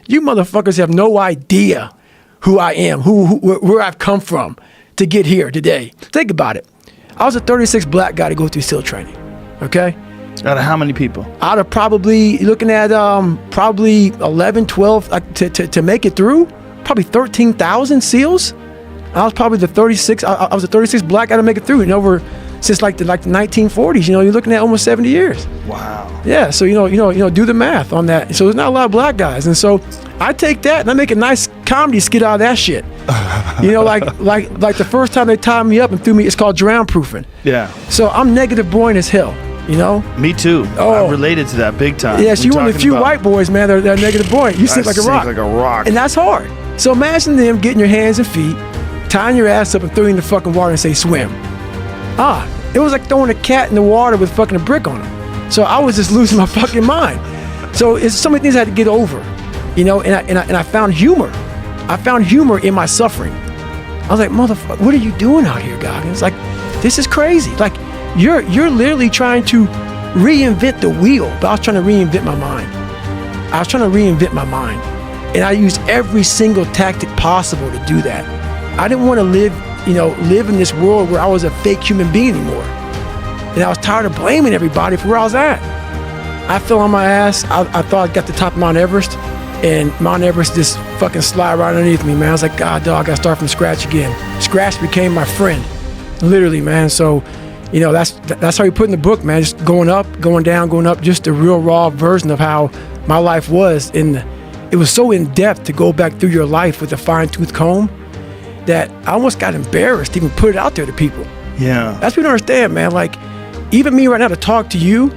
You motherfuckers have no idea who I am, where I've come from to get here today. Think about it. I was a 36 black guy to go through SEAL training, okay? Out of how many people? Out of probably, looking at probably 11, 12, to make it through, probably 13,000 SEALs. I was probably the 36, I was a 36 black guy to make it through, and over since like the 1940s, you know, you're looking at almost 70 years. Wow. Yeah, so you know, do the math on that. So there's not a lot of black guys, and so I take that and I make a nice comedy skit out of that shit. You know, like the first time they tied me up and threw me, it's called drown proofing. Yeah. So I'm negative boring as hell. You know? Me too. Oh. I'm related to that big time. Yes, you're one of the few white boys, man, that are negative buoyant. You sink like a rock. Like a rock. And that's hard. So imagine them getting your hands and feet, tying your ass up and throwing you in the fucking water and say, swim. It was like throwing a cat in the water with fucking a brick on him. So I was just losing my fucking mind. So it's so many things I had to get over, you know, and I found humor. I found humor in my suffering. I was like, motherfucker, what are you doing out here, Goggins? Like, this is crazy. Like, you're literally trying to reinvent the wheel, but I was trying to reinvent my mind. And I used every single tactic possible to do that. I didn't want to live in this world where I was a fake human being anymore. And I was tired of blaming everybody for where I was at. I fell on my ass. I thought I got to the top of Mount Everest, and Mount Everest just fucking slide right underneath me, man. I was like, God, dog, I gotta start from scratch again. Scratch became my friend, literally, man. So, you know, that's how you put in the book, man. Just going up, going down, going up. Just the real raw version of how my life was. It was so in depth to go back through your life with a fine-tooth comb that I almost got embarrassed to even put it out there to people. Yeah. That's what you don't understand, man. Like, even me right now to talk to you,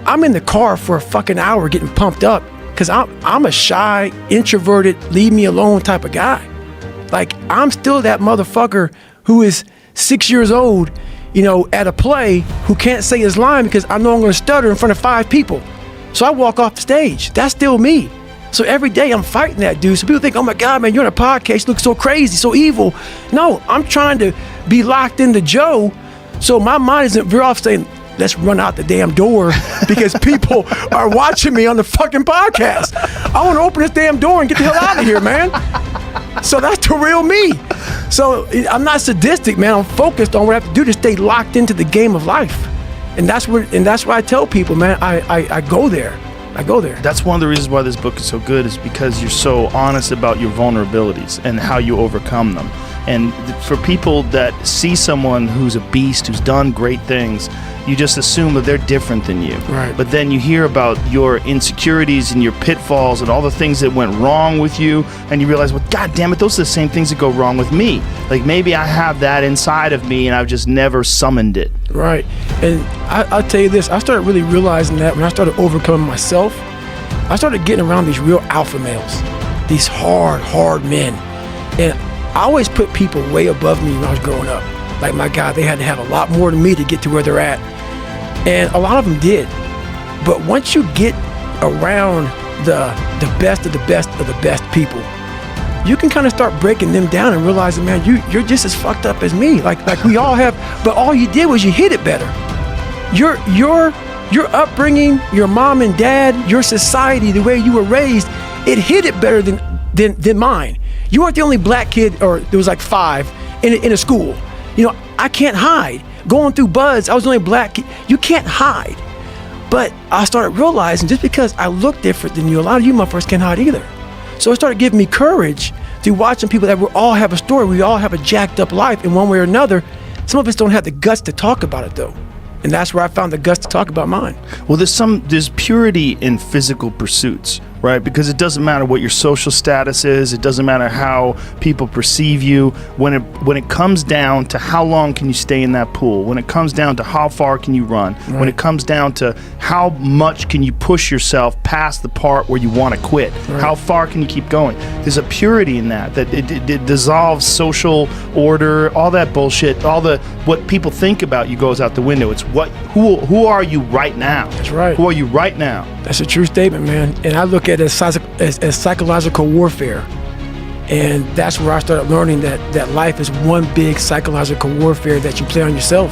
I'm in the car for a fucking hour getting pumped up because I'm a shy, introverted, leave me alone type of guy. Like, I'm still that motherfucker who is 6 years old, you know, at a play, who can't say his line because I know I'm going to stutter in front of 5 people. So I walk off the stage. That's still me. So every day I'm fighting that dude. So people think, oh my God, man, you're on a podcast, you look so crazy, so evil. No, I'm trying to be locked into Joe. So my mind isn't veer off saying, let's run out the damn door because people are watching me on the fucking podcast. I want to open this damn door and get the hell out of here, man. So that's the real me. So I'm not sadistic, man. I'm focused on what I have to do to stay locked into the game of life. And that's why I tell people, man, I go there. I go there. That's one of the reasons why this book is so good, is because you're so honest about your vulnerabilities and how you overcome them. And for people that see someone who's a beast, who's done great things, you just assume that they're different than you. Right. But then you hear about your insecurities and your pitfalls and all the things that went wrong with you, and you realize, well, God damn it, those are the same things that go wrong with me. Like, maybe I have that inside of me and I've just never summoned it. Right. And I'll tell you this, I started really realizing that when I started overcoming myself, I started getting around these real alpha males, these hard men. And I always put people way above me when I was growing up. Like, my God, they had to have a lot more than me to get to where they're at. And a lot of them did. But once you get around the best of the best of the best people, you can kind of start breaking them down and realizing, man, you're just as fucked up as me. Like we all have, but all you did was you hit it better. Your upbringing, your mom and dad, your society, the way you were raised, it hit it better than mine. You weren't the only black kid, or there was like 5 in a school. You know, I can't hide. Going through buds, I was the only black kid. You can't hide. But I started realizing, just because I look different than you, a lot of you motherfuckers can't hide either. So it started giving me courage through watching people that we all have a story. We all have a jacked up life in one way or another. Some of us don't have the guts to talk about it though. And that's where I found the guts to talk about mine. Well, there's purity in physical pursuits, right? Because it doesn't matter what your social status is. It doesn't matter how people perceive you. When it comes down to how long can you stay in that pool, when it comes down to how far can you run, right, when it comes down to how much can you push yourself past the part where you want to quit, right, how far can you keep going? There's a purity in that it dissolves social order, all that bullshit, what people think about you goes out the window. It's who are you right now? That's right. Who are you right now? That's a true statement, man. And I look at it as psychological warfare. And that's where I started learning that life is one big psychological warfare that you play on yourself.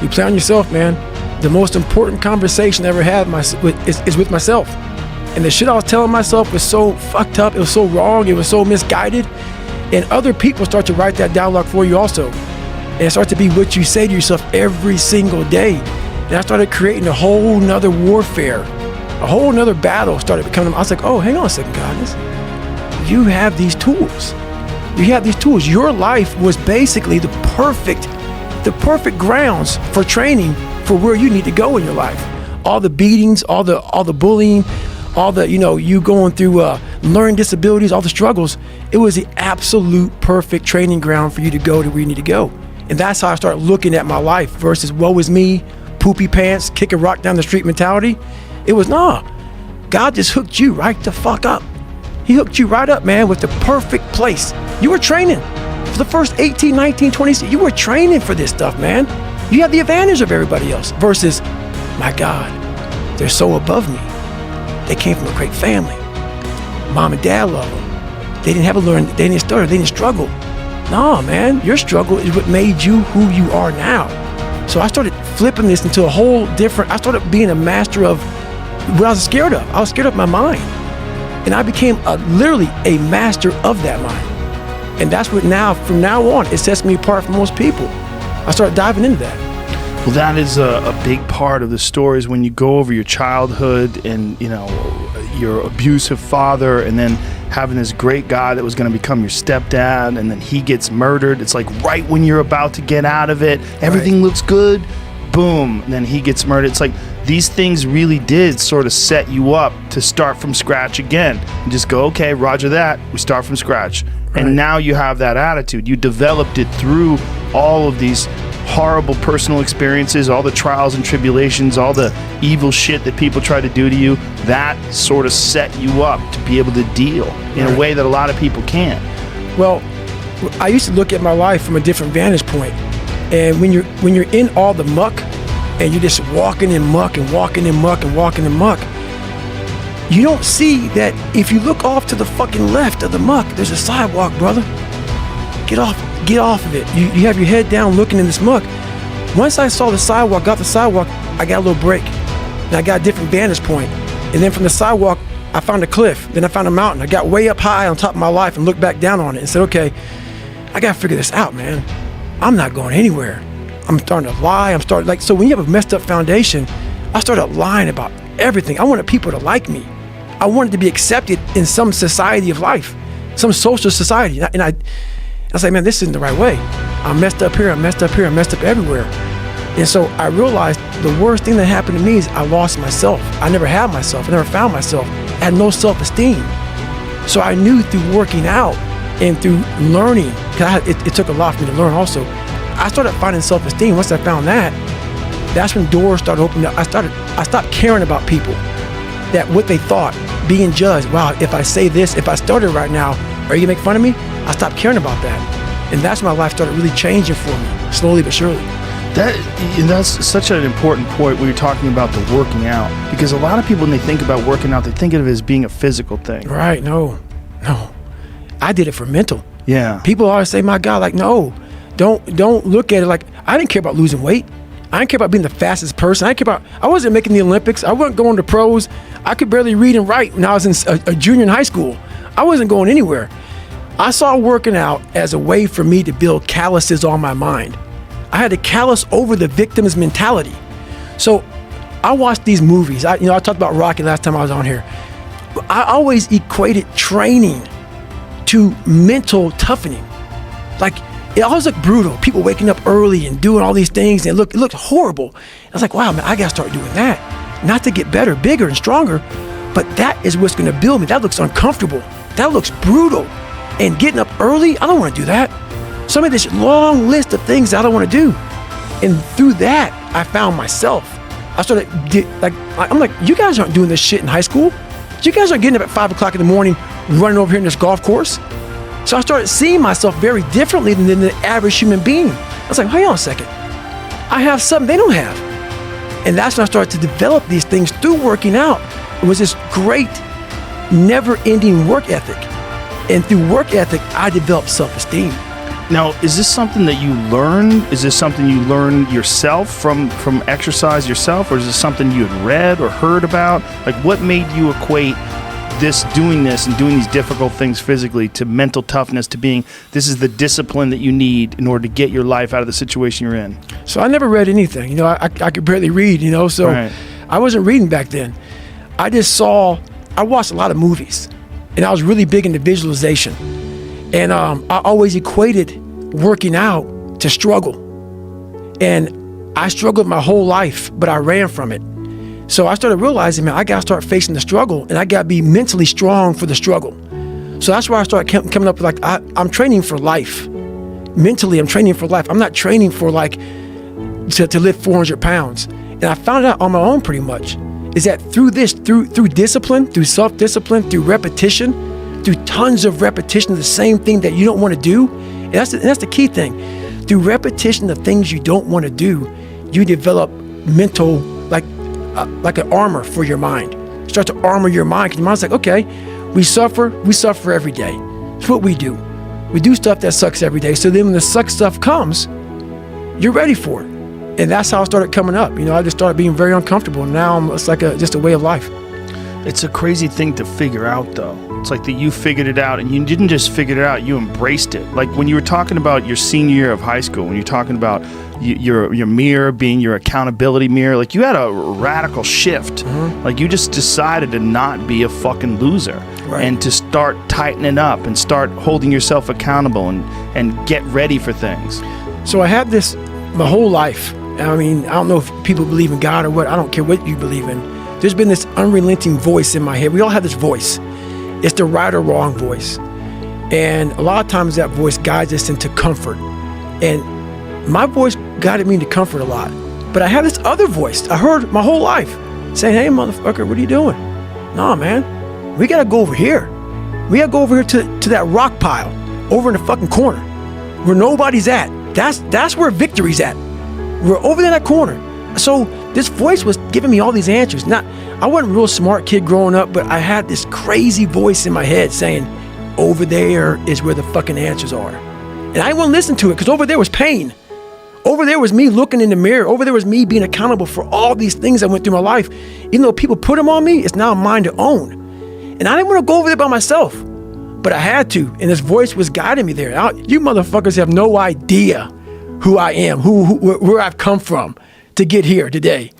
You play on yourself, man. The most important conversation I ever had is with myself. And the shit I was telling myself was so fucked up. It was so wrong. It was so misguided. And other people start to write that dialogue for you also. And it starts to be what you say to yourself every single day. And I started creating a whole nother warfare. A whole nother battle started becoming. I was like, oh, hang on a second, Goggins. You have these tools. You have these tools. Your life was basically the perfect grounds for training for where you need to go in your life. All the beatings, all the bullying, all the, you going through learning disabilities, all the struggles. It was the absolute perfect training ground for you to go to where you need to go. And that's how I started looking at my life versus woe is me, poopy pants, kick a rock down the street mentality. It was, God just hooked you right the fuck up. He hooked you right up, man, with the perfect place. You were training for the first 18, 19, 20, you were training for this stuff, man. You have the advantage of everybody else versus, my God, they're so above me. They came from a great family. Mom and dad love them. They didn't have to learn, they didn't stutter, they didn't struggle. No, man, your struggle is what made you who you are now. So I started flipping this into a whole different, I started being a master of what I was scared of. I was scared of my mind. And I became literally a master of that mind. And that's what now, from now on, it sets me apart from most people. I started diving into that. Well, that is a big part of the story is when you go over your childhood and, your abusive father and then having this great guy that was going to become your stepdad and then he gets murdered. It's like right when you're about to get out of it, everything looks good, boom, and then he gets murdered. It's like these things really did sort of set you up to start from scratch again and just go, okay, roger that, we start from scratch. Right. And now you have that attitude. You developed it through all of these horrible personal experiences, all the trials and tribulations, all the evil shit that people try to do to you. That sort of set you up to be able to deal in a way that a lot of people can't. Well, I used to look at my life from a different vantage point. And when you're in all the muck and you're just walking in muck and walking in muck and walking in muck, you don't see that if you look off to the fucking left of the muck, there's a sidewalk, brother. Get off of it. You have your head down looking in this muck. Once I saw the sidewalk, got the sidewalk, I got a little break. And I got a different vantage point. And then from the sidewalk, I found a cliff. Then I found a mountain. I got way up high on top of my life and looked back down on it and said, okay, I got to figure this out, man. I'm not going anywhere. I'm starting to lie. So when you have a messed up foundation, I started lying about everything. I wanted people to like me. I wanted to be accepted in some society of life, some social society. And I was like, man, this isn't the right way. I'm messed up here, I'm messed up here, I'm messed up everywhere. And so I realized the worst thing that happened to me is I lost myself. I never had myself, I never found myself. I had no self-esteem. So I knew through working out and through learning, because it took a lot for me to learn also, I started finding self-esteem. Once I found that, that's when doors started opening up. I stopped caring about people, that what they thought, being judged. Wow, if I say this, if I started right now, are you gonna make fun of me? I stopped caring about that. And that's when my life started really changing for me, slowly but surely. That's such an important point when you're talking about the working out. Because a lot of people, when they think about working out, they think of it as being a physical thing. Right, no. I did it for mental. Yeah. People always say, my God, like, no, don't look at it like, I didn't care about losing weight. I didn't care about being the fastest person. I wasn't making the Olympics. I wasn't going to pros. I could barely read and write when I was in a junior in high school. I wasn't going anywhere. I saw working out as a way for me to build calluses on my mind. I had to callous over the victim's mentality. So I watched these movies. I talked about Rocky last time I was on here. I always equated training to mental toughening. Like, it always looked brutal. People waking up early and doing all these things, and it looked horrible. I was like, wow, man, I gotta start doing that. Not to get better, bigger, and stronger, but that is what's gonna build me. That looks uncomfortable. That looks brutal. And getting up early, I don't wanna do that. So I made this long list of things that I don't wanna do. And through that, I found myself. I started, I'm like, you guys aren't doing this shit in high school. You guys aren't getting up at 5 o'clock in the morning, running over here in this golf course. So I started seeing myself very differently than the average human being. I was like, hang on a second. I have something they don't have. And that's when I started to develop these things through working out. It was this great, never-ending work ethic. And through work ethic, I developed self-esteem. Now, is this something that you learn? Is this something you learn yourself from exercise yourself, or is this something you had read or heard about? Like, what made you equate doing this and doing these difficult things physically to mental toughness, to being, this is the discipline that you need in order to get your life out of the situation you're in? So I never read anything. I could barely read, so Right. I wasn't reading back then. I watched a lot of movies, and I was really big into visualization. And I always equated working out to struggle. And I struggled my whole life, but I ran from it. So I started realizing, man, I got to start facing the struggle, and I got to be mentally strong for the struggle. So that's where I started coming up with, I'm training for life. Mentally, I'm training for life. I'm not training for to lift 400 pounds. And I found out on my own pretty much, is that through discipline, through self-discipline, through repetition, through tons of repetition of the same thing that you don't want to do, and that's the key thing. Through repetition of things you don't want to do, you develop mental, like an armor for your mind. You start to armor your mind, because your mind's like, okay, we suffer every day. It's what we do. We do stuff that sucks every day. So then when the suck stuff comes, you're ready for it. And that's how it started coming up. I just started being very uncomfortable. And now it's like just a way of life. It's a crazy thing to figure out, though. It's like that you figured it out, and you didn't just figure it out, you embraced it. Like when you were talking about your senior year of high school, when you're talking about your mirror being your accountability mirror, like you had a radical shift. Mm-hmm. Like you just decided to not be a fucking loser. Right. And to start tightening up and start holding yourself accountable and get ready for things. So I had this my whole life. I mean, I don't know if people believe in God or what. I don't care what you believe in. There's been this unrelenting voice in my head. We all have this voice. It's the right or wrong voice. And a lot of times that voice guides us into comfort. And my voice guided me into comfort a lot. But I had this other voice I heard my whole life saying, hey, motherfucker, what are you doing? Nah, man, we got to go over here. We got to go over here to that rock pile over in the fucking corner where nobody's at. That's where victory's at. We're over there in that corner. So this voice was giving me all these answers. I wasn't a real smart kid growing up, but I had this crazy voice in my head saying, over there is where the fucking answers are. And I wouldn't listen to it, because over there was pain. Over there was me looking in the mirror. Over there was me being accountable for all these things I went through my life. Even though people put them on me, it's now mine to own. And I didn't want to go over there by myself, but I had to. And this voice was guiding me there. You motherfuckers have no idea who I am, where I've come from to get here today.